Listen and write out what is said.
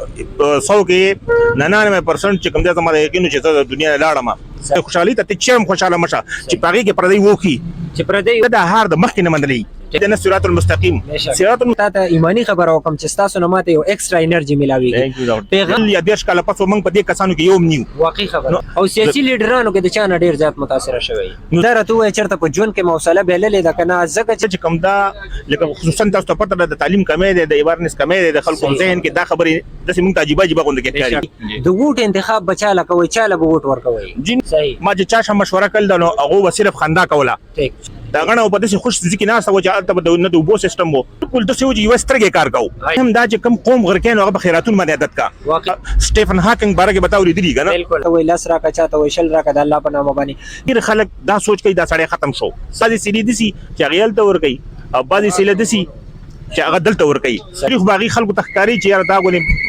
100 کې 99% چې کوم ځای زما د یقین چې زه د دنیا لاړم خوشحالي ته چرم خوشاله مشه چې پاږي کې پردی وکي چې پردی دا هار د مخکې نه منلې د صراط المستقیم صراط ته ایمانی خبره وکم چې تاسو نه ماته یو ایکسترا انرژي ملاويږي پیغام یا دیش کاله پس موږ په دې کسانو کې یو نیو واقعي خبره او سیاسي لیډرانو کې د چا نه ډیر زیات متاثر شوی دا راته وای چرته په جون کې موصله بهللې ده کنه ځکه چې کوم دا لکه خصوصا تاسو ته پته ده د تعلیم کمې ده د ایوارنس کمې ده د خلکو ذهن کې دا خبرې د سیمون تعجبه جيبه غونډه کې کاری د ووټ انتخاب بچاله کوي چاله ووټ ورکوي جن صحیح ما چې چا مشوره کړل نو هغه صرف خندا کوله ټیک دا غنه په دې خوش ځکه نه سوي چې البته د وبو سیستم وو ټول د سوي یو سترګې کار کوو هم دا چې کم قوم غرکین هغه خیراتون باندې عادت کا واقعي سټيفن هاکینګ بارے کې بتاوري دي کنه بالکل وای لاس راکا چاته وای شل راکا د الله په نامه باندې ډیر خلک دا سوچ کوي دا سړی ختم شو سادي سړي دي سي چې غیل ته ور کوي او بعضي سړي دي سي چې هغه دلته ور کوي تاریخ باغی خلکو تخکاری چې یار دا غونې